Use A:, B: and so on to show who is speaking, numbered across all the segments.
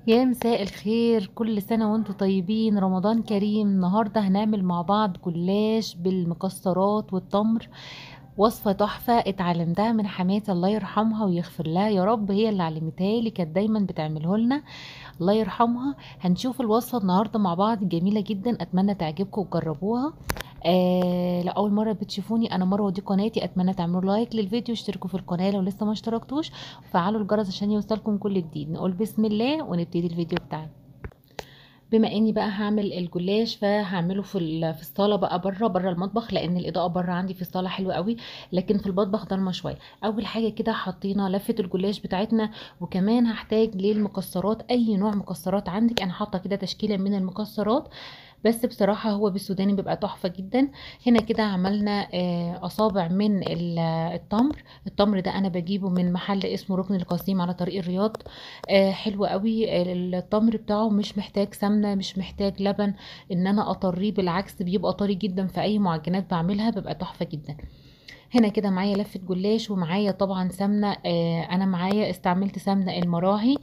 A: يا مساء الخير، كل سنة وانتم طيبين، رمضان كريم. النهاردة هنعمل مع بعض جلاش بالمكسرات والتمر. وصفة تحفة اتعلمتها من حماتي الله يرحمها ويغفر لها يا رب، هي اللي علمتها لي، كانت دايما بتعمله لنا الله يرحمها. هنشوف الوصفة النهاردة مع بعض، جميلة جدا، اتمنى تعجبكم وتجربوها. لو اول مره بتشوفوني، انا مروه، ودي قناتي. اتمنى تعملوا لايك للفيديو، اشتركوا في القناه لو لسه ما اشتركتوش، وفعلوا الجرس عشان يوصلكم كل جديد. نقول بسم الله ونبتدي الفيديو بتاعنا. بما اني بقى هعمل الجلاش، فهعمله في الصاله بقى، بره المطبخ، لان الاضاءه بره عندي في الصاله حلوه قوي، لكن في المطبخ ضلمه شويه. اول حاجه كده حطينا لفه الجلاش بتاعتنا، وكمان هحتاج للمكسرات، اي نوع مكسرات عندك. انا حاطه كده تشكيله من المكسرات، بس بصراحة هو بالسوداني بيبقى تحفة جدا. هنا كده عملنا أصابع من التمر. التمر ده أنا بجيبه من محل اسمه ركن القسيم على طريق الرياض. حلو قوي التمر بتاعه، مش محتاج سمنة، مش محتاج لبن ان انا اطريه، بالعكس بيبقى طري جدا، في اي معجنات بعملها بيبقى تحفة جدا. هنا كده معايا لفة جلاش، ومعايا طبعا سمنة. انا معايا استعملت سمنة المراعي.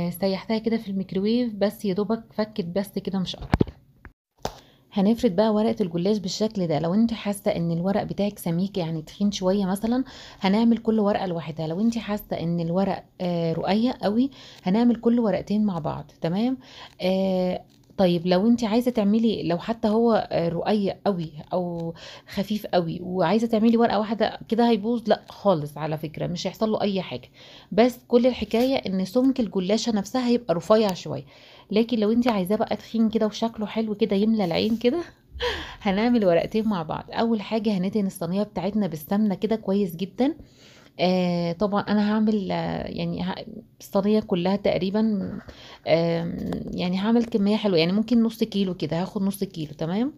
A: سيحتها كده في الميكروويف، بس يا دوبك فكت بس كده، مش اكتر. هنفرد بقى ورقة الجلاش بالشكل ده. لو انت حاسة ان الورق بتاعك سميك، يعني تخين شوية مثلا، هنعمل كل ورقة لوحدها. لو انت حاسة ان الورق رقيق قوي، هنعمل كل ورقتين مع بعض. تمام. آه طيب لو انت عايزة تعملي، لو حتى هو رقيق قوي او خفيف قوي، وعايزة تعملي ورقة واحدة كده، هيبوظ؟ لا خالص، على فكرة مش هيحصل له اي حاجة. بس كل الحكاية ان سمك الجلاشة نفسها هيبقى رفيع شوية. لكن لو انت عايزاه بقى تخين كده وشكله حلو كده يملى العين كده، هنعمل ورقتين مع بعض. اول حاجه هندهن الصينيه بتاعتنا بالسمنه كده كويس جدا. طبعا انا هعمل الصينيه كلها تقريبا. يعني هعمل كميه حلوه، يعني ممكن نص كيلو كده، هاخد نص كيلو. تمام.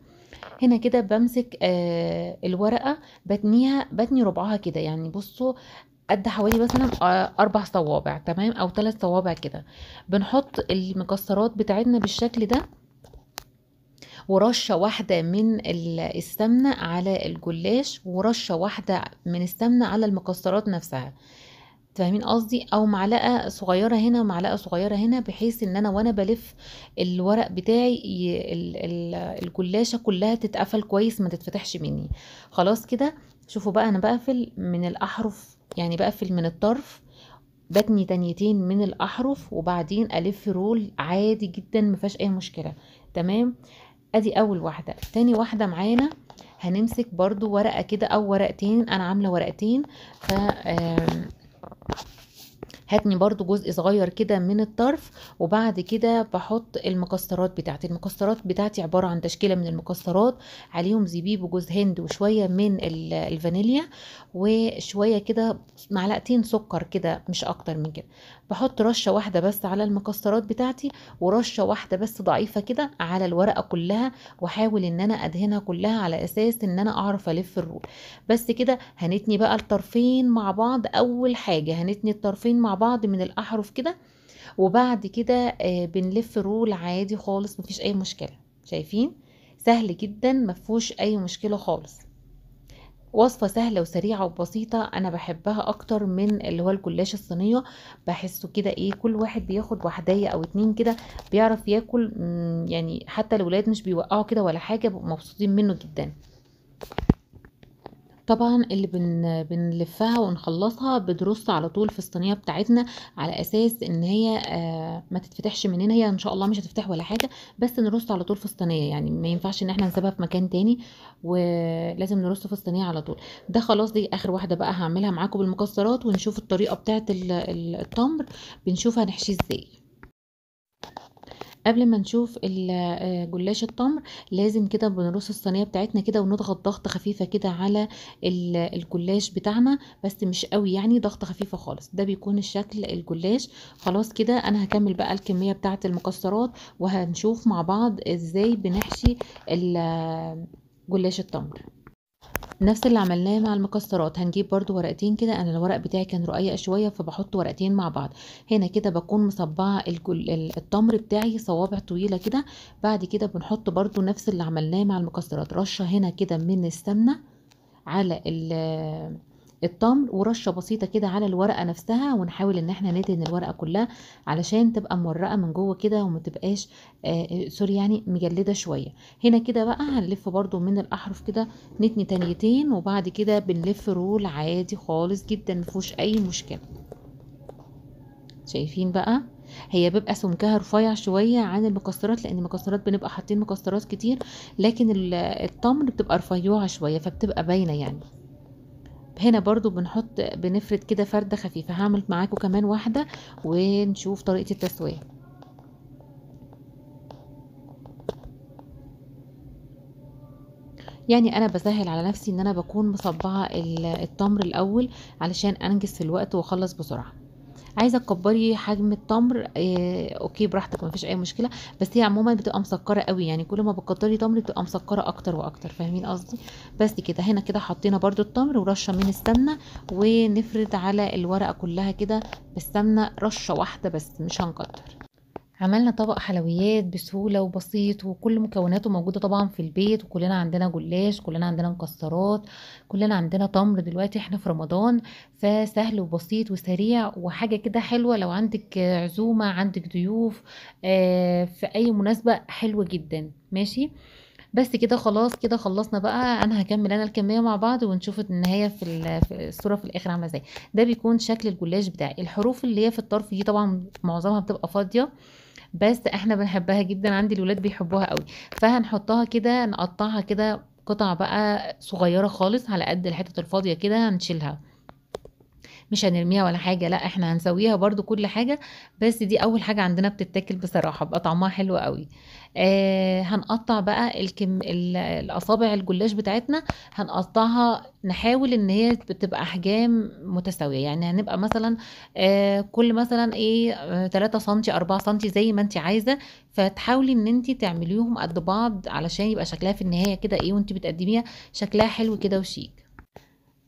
A: هنا كده بمسك الورقه، بتني ربعها كده، يعني بصوا، قد حوالي مثلا 4 صوابع، تمام، او 3 صوابع كده. بنحط المكسرات بتاعتنا بالشكل ده، ورشة واحدة من السمنة على الجلاش، ورشة واحدة من السمنة على المكسرات نفسها. فاهمين قصدي؟ او معلقة صغيرة هنا ومعلقة صغيرة هنا، بحيث ان انا وانا بلف الورق بتاعي الجلاشة كلها تتقفل كويس، ما تتفتحش مني. خلاص كده. شوفوا بقى، انا بقفل من الاحرف، يعني بقفل من الطرف، بتني تانيتين من الاحرف، وبعدين الف رول عادي جدا، مفيهاش اي مشكلة. تمام. ادي اول واحدة. تاني واحدة معانا، هنمسك برضو ورقة كده او ورقتين، انا عاملة ورقتين. ف هاتني برضو جزء صغير كده من الطرف، وبعد كده بحط المكسرات بتاعتي. المكسرات بتاعتي عبارة عن تشكيلة من المكسرات، عليهم زبيب وجوز هند وشوية من الفانيليا، وشوية كده معلقتين سكر كده، مش اكتر من كده. بحط رشة واحدة بس على المكسرات بتاعتي، ورشة واحدة بس ضعيفة كده على الورقة كلها، واحاول ان انا ادهنها كلها على اساس ان انا اعرف الف الرول. بس كده. هنتني بقى الطرفين مع بعض. اول حاجة هنتني الطرفين مع بعض من الاحرف كده، وبعد كده بنلف رول عادي خالص، مفيش اي مشكلة. شايفين؟ سهل جدا، مفهوش اي مشكلة خالص. وصفة سهلة وسريعة وبسيطة، انا بحبها اكتر من اللي هو الجلاش الصينية. بحسه كده ايه، كل واحد بياخد واحدية او اتنين كده، بيعرف ياكل. يعني حتى الولاد مش بيوقعوا كده ولا حاجة، بيبقوا مبسوطين منه جدا. طبعا اللي بنلفها ونخلصها بنرص على طول في الصينيه بتاعتنا، على اساس ان هي ما تتفتحش مننا. هي ان شاء الله مش هتفتح ولا حاجه، بس نرص على طول في الصينيه، يعني ما ينفعش ان احنا نسيبها في مكان تاني، ولازم نرص في الصينيه على طول. ده خلاص، دي اخر واحده بقى هعملها معاكم بالمكسرات، ونشوف الطريقه بتاعت التمر، بنشوف هنحشيه ازاي. قبل ما نشوف جلاش التمر، لازم كده بنرص الصينيه بتاعتنا كده، ونضغط ضغطه خفيفه كده على الجلاش بتاعنا، بس مش قوي، يعني ضغطه خفيفه خالص. ده بيكون الشكل الجلاش. خلاص كده. انا هكمل بقى الكميه بتاعه المكسرات، وهنشوف مع بعض ازاي بنحشي جلاش التمر. نفس اللي عملناه مع المكسرات، هنجيب برضو ورقتين كده. انا الورق بتاعي كان رقيق شويه، فبحط ورقتين مع بعض. هنا كده بكون مصبعه التمر بتاعي صوابع طويله كده. بعد كده بنحط برضو نفس اللي عملناه مع المكسرات، رشه هنا كده من السمنه على التمر ورشه بسيطه كده على الورقه نفسها، ونحاول ان احنا ندهن الورقه كلها علشان تبقى مورقه من جوه كده وما تبقاش سوري يعني مجلده شويه. هنا كده بقى هنلف برضو من الاحرف كده نتني تانيتين، وبعد كده بنلف رول عادي خالص جدا مفيهوش اي مشكله. شايفين بقى هي بيبقى سمكها رفيع شويه عن المكسرات، لان المكسرات بنبقى حاطين مكسرات كتير، لكن التمر بتبقى رفيعه شويه فبتبقى باينه يعني. هنا برضو بنفرد كده فردة خفيفة. هعمل معاكم كمان واحدة ونشوف طريقة التسوية. يعني انا بسهل على نفسي ان انا بكون مصبعة التمر الاول علشان انجز في الوقت واخلص بسرعة. عايزه تكبري حجم التمر اوكي براحتك مفيش اي مشكله، بس هي عموما بتبقى مسكره قوي، يعني كل ما بتكتري تمر بتبقى مسكره اكتر واكتر، فاهمين قصدي؟ بس كده. هنا كده حطينا برضو التمر ورشه من السمنه، ونفرد على الورقه كلها كده بالسمنه رشه واحده بس مش هنكتر. عملنا طبق حلويات بسهولة وبسيط، وكل مكوناته موجودة طبعا في البيت، وكلنا عندنا جلاش، كلنا عندنا مكسرات، كلنا عندنا تمر. دلوقتي احنا في رمضان، فسهل وبسيط وسريع وحاجة كده حلوة لو عندك عزومة، عندك ضيوف في أي مناسبة، حلوة جدا. ماشي، بس كده خلاص. كده خلصنا بقى. انا هكمل انا الكميه مع بعض ونشوف النهايه في الصوره في الاخر عامله ازاي. ده بيكون شكل الجلاش بتاعي. الحروف اللي هي في الطرف دي طبعا معظمها بتبقى فاضيه، بس احنا بنحبها جدا، عندي الولاد بيحبوها قوي، فهنحطها كده نقطعها كده قطع بقى صغيره خالص على قد الحته الفاضيه كده، هنشيلها مش هنرميها ولا حاجه، لا احنا هنسويها برضو كل حاجه، بس دي اول حاجه عندنا بتتاكل بصراحه، بقى طعمها حلو قوي. هنقطع بقى الاصابع الجلاش بتاعتنا، هنقطعها نحاول ان هي بتبقى احجام متساويه، يعني هنبقى مثلا كل مثلا ايه 3 سنتي 4 سنتي زي ما انت عايزه، فتحاولي ان انت تعمليهم قد بعض علشان يبقى شكلها في النهايه كده ايه وانت بتقدميها شكلها حلو كده وشيك.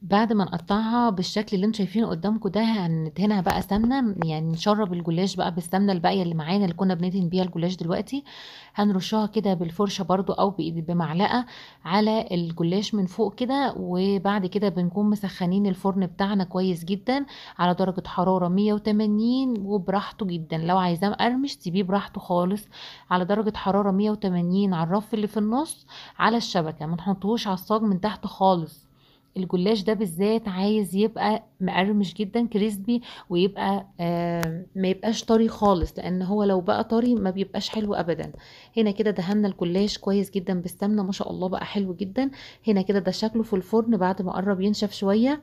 A: بعد ما نقطعها بالشكل اللي انتم شايفينه قدامكم ده، هندهنها بقى سمنه، يعني نشرب الجلاش بقى بالسمنه الباقيه اللي معانا اللي كنا بندهن بيها الجلاش دلوقتي. هنرشها كده بالفرشه برضو او بمعلقه على الجلاش من فوق كده، وبعد كده بنكون مسخنين الفرن بتاعنا كويس جدا على درجه حراره 180، وبراحته جدا. لو عايزاه مقرمش سيبيه براحته خالص على درجه حراره 180 على الرف اللي في النص على الشبكه، ما نحطوش على الصاج من تحت خالص. الجلاش ده بالذات عايز يبقى مقرمش جدا كريسبي، ويبقى ما يبقاش طري خالص، لان هو لو بقى طري ما بيبقاش حلو ابدا. هنا كده دهنا الجلاش كويس جدا بالسمنه، ما شاء الله بقى حلو جدا. هنا كده ده شكله في الفرن بعد ما قرب ينشف شويه.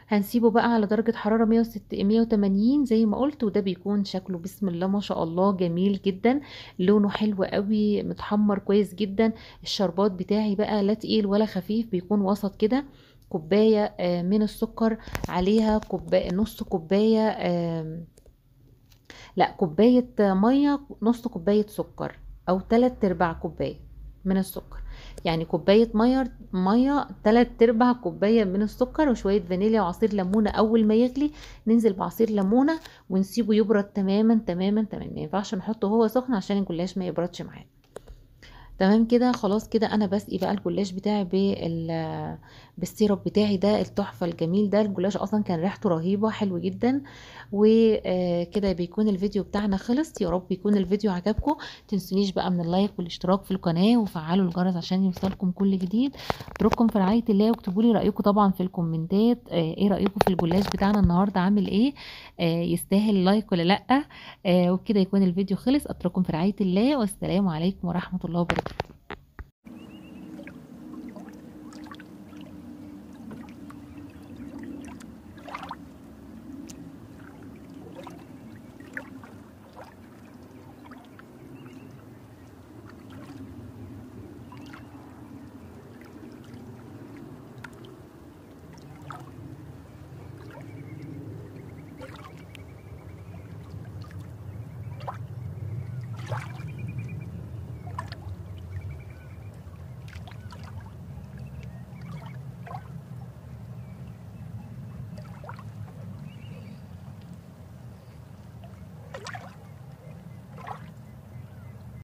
A: هنسيبه بقى على درجة حرارة 160 180 زي ما قلت، وده بيكون شكله بسم الله ما شاء الله جميل جدا، لونه حلو قوي متحمر كويس جدا. الشربات بتاعي بقى لا تقيل ولا خفيف، بيكون وسط كده. كوباية من السكر عليها كوباية نص كوباية لا كوباية مية، نص كوباية سكر، او 3/4 كوباية من السكر. يعني كوباية مية 3/4 كوباية من السكر، وشوية فانيليا وعصير ليمونة. اول ما يغلي ننزل بعصير ليمونة ونسيبه يبرد تماما تماما تماما، ما ينفعش نحطه هو سخن عشان الجلاش ما يبردش معاه. تمام كده خلاص. كده انا بسقي بقى الجلاش بتاعي بالسيرب بتاعي ده التحفه الجميل ده. الجلاش اصلا كان ريحته رهيبه حلو جدا. وكده بيكون الفيديو بتاعنا خلص. يا رب يكون الفيديو عجبكم. تنسونيش بقى من اللايك والاشتراك في القناه وفعلوا الجرس عشان يوصلكم كل جديد. اترككم في رعايه الله، واكتبوا لي رايكم طبعا في الكومنتات. ايه رايكم في الجلاش بتاعنا النهارده عامل ايه؟ يستاهل لايك ولا لا؟ وبكده يكون الفيديو خلص. اترككم في رعايه الله، والسلام عليكم ورحمه الله وبركاته.